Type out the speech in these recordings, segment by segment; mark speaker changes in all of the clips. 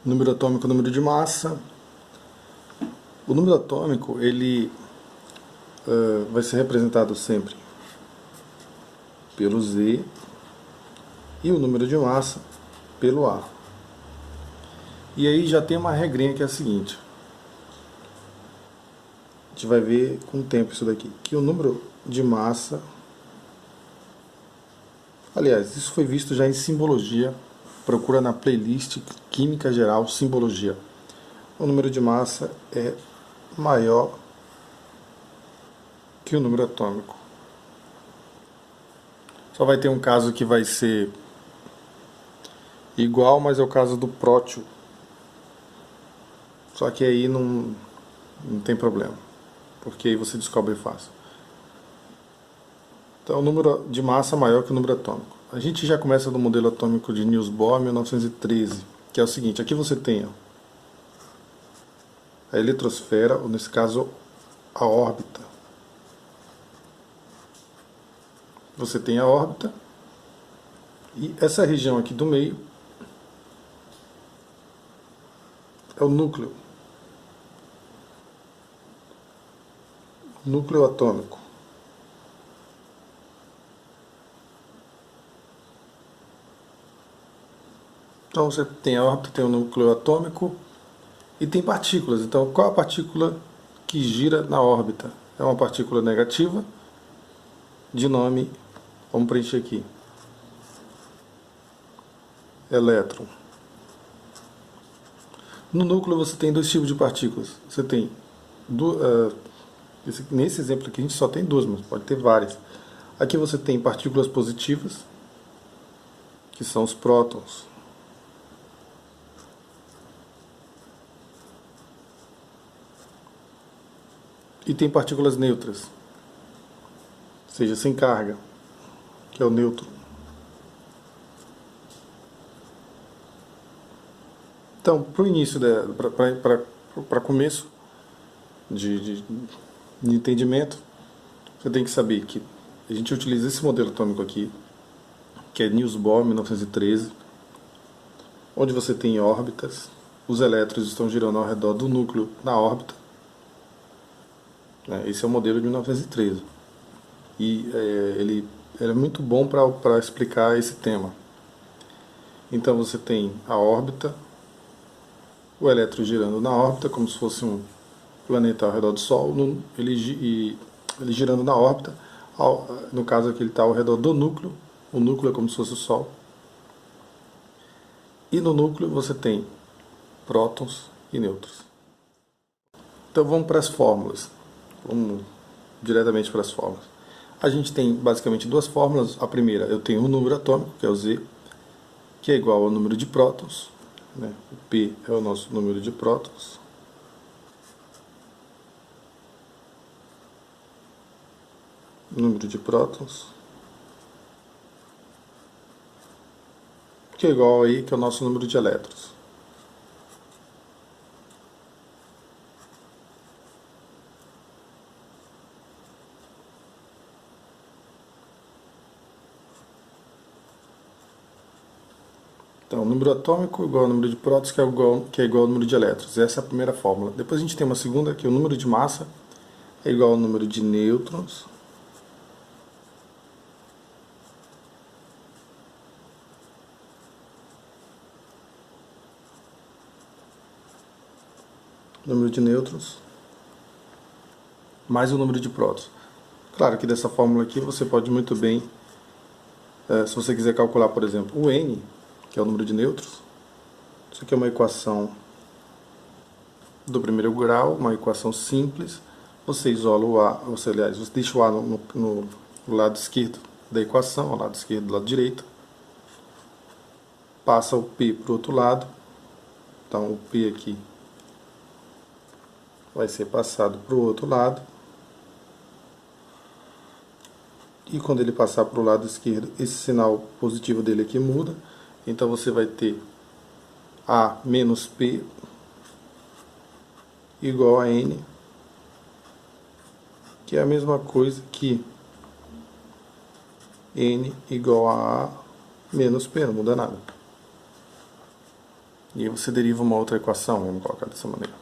Speaker 1: Número atômico, número de massa. O número atômico ele vai ser representado sempre pelo Z e o número de massa pelo A. E aí já tem uma regrinha que é a seguinte: a gente vai ver com o tempo isso daqui, que o número de massa, aliás, isso foi visto já em simbologia, procura na playlist Química Geral Simbologia. O número de massa é maior que o número atômico. Só vai ter um caso que vai ser igual, mas é o caso do prótio. Só que aí não tem problema, porque aí você descobre fácil. Então, o número de massa é maior que o número atômico. A gente já começa no modelo atômico de Niels Bohr, 1913, que é o seguinte: aqui você tem a eletrosfera, ou nesse caso a órbita. Você tem a órbita e essa região aqui do meio é o núcleo atômico. Então você tem a órbita, tem o núcleo atômico e tem partículas. Então qual a partícula que gira na órbita? É uma partícula negativa de nome, vamos preencher aqui, elétron. No núcleo você tem dois tipos de partículas. Você tem, nesse exemplo aqui a gente só tem duas, mas pode ter várias. Aqui você tem partículas positivas, que são os prótons. E tem partículas neutras, ou seja, sem carga, que é o nêutron. Então, para o início, para começo de entendimento, você tem que saber que a gente utiliza esse modelo atômico aqui, que é Niels Bohr, 1913, onde você tem órbitas, os elétrons estão girando ao redor do núcleo na órbita. Esse é o modelo de 1913. E ele é muito bom para explicar esse tema. Então você tem a órbita, o elétron girando na órbita, como se fosse um planeta ao redor do Sol, ele girando na órbita, no caso aqui ele está ao redor do núcleo, o núcleo é como se fosse o Sol. E no núcleo você tem prótons e nêutrons. Então vamos para as fórmulas. Vamos diretamente para as fórmulas. A gente tem basicamente duas fórmulas. A primeira, eu tenho um número atômico, que é o Z, que é igual ao número de prótons. O P é o nosso número de prótons. Número de prótons. Que é igual aí, que é o nosso número de elétrons. Então, o número atômico igual ao número de prótons, que é igual ao número de elétrons. Essa é a primeira fórmula. Depois a gente tem uma segunda, que é o número de massa é igual ao número de nêutrons. Número de nêutrons mais o número de prótons. Claro que dessa fórmula aqui você pode muito bem, se você quiser calcular, por exemplo, o N, que é o número de nêutrons, isso aqui é uma equação do primeiro grau, uma equação simples. Você isola o A, você deixa o A no lado esquerdo da equação, ao lado esquerdo do lado direito, passa o P para o outro lado, então o P aqui vai ser passado para o outro lado, e quando ele passar para o lado esquerdo, esse sinal positivo dele aqui muda, então você vai ter A menos P igual a N, que é a mesma coisa que N igual a A menos P, não muda nada. E aí você deriva uma outra equação, vamos colocar dessa maneira.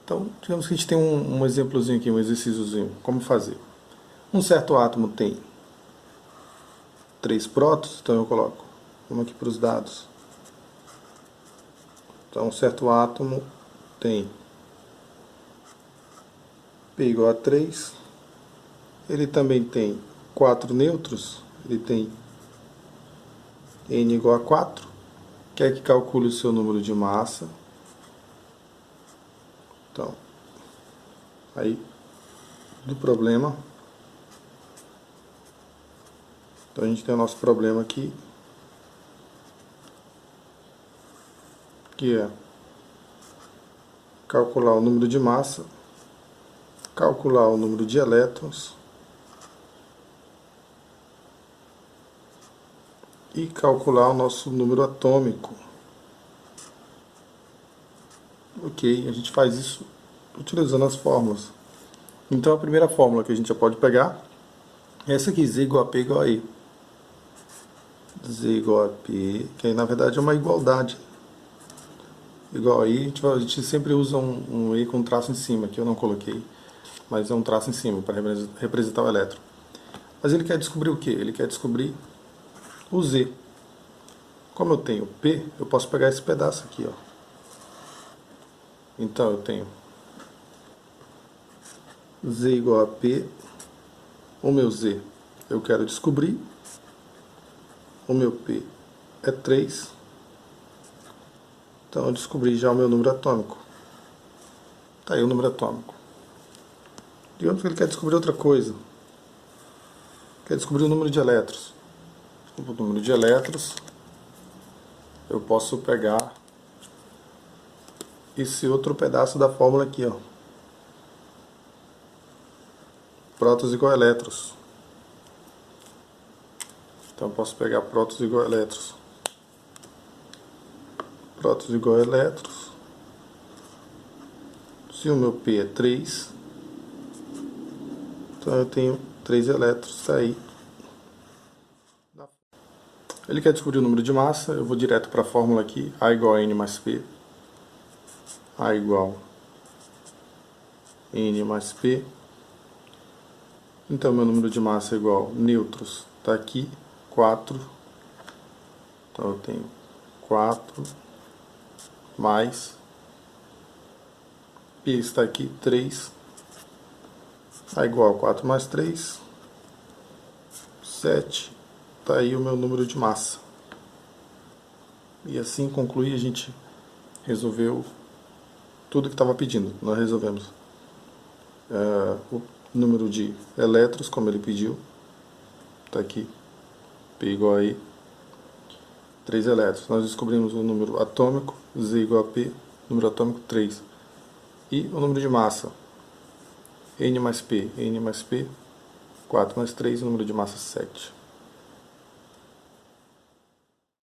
Speaker 1: Então, digamos que a gente tem um exemplozinho aqui, um exercíciozinho. Como fazer? Um certo átomo tem 3 prótons, então eu coloco, vamos aqui para os dados. Então, um certo átomo tem P igual a 3. Ele também tem 4 nêutrons, ele tem N igual a 4. Quer que calcule o seu número de massa. Então, aí, do problema. Então a gente tem o nosso problema aqui, que é calcular o número de massa, calcular o número de elétrons e calcular o nosso número atômico. Ok, a gente faz isso utilizando as fórmulas. Então a primeira fórmula que a gente já pode pegar é essa aqui, Z igual a P igual a E. Z igual a P, que aí na verdade é uma igualdade. Igual aí, a gente sempre usa um E com traço em cima, que eu não coloquei, mas é um traço em cima para representar o elétron. Mas ele quer descobrir o que? Ele quer descobrir o Z. Como eu tenho P, eu posso pegar esse pedaço aqui, ó. Então eu tenho Z igual a P, o meu Z eu quero descobrir, o meu P é 3, então eu descobri já o meu número atômico. Tá aí o número atômico. Digamos que ele quer descobrir outra coisa. Quer descobrir o número de elétrons. O número de elétrons, eu posso pegar esse outro pedaço da fórmula aqui, ó. Prótons igual a elétrons. Então eu posso pegar prótons igual a elétrons. Prótons igual a elétrons. Se o meu P é 3, então eu tenho 3 elétrons, tá aí. Ele quer descobrir o número de massa, eu vou direto para a fórmula aqui, A igual a N mais P. A igual a N mais P. Então meu número de massa é igual nêutrons, está aqui, 4. Então eu tenho 4 mais P está aqui, 3. A igual a 4 mais 3, 7. Está aí o meu número de massa. E assim concluir, a gente resolveu tudo que estava pedindo. Nós resolvemos o número de elétrons, como ele pediu. Está aqui, P igual a E, 3 elétrons. Nós descobrimos o número atômico, Z igual a P, número atômico 3. E o número de massa, N mais P, 4 mais 3, número de massa 7.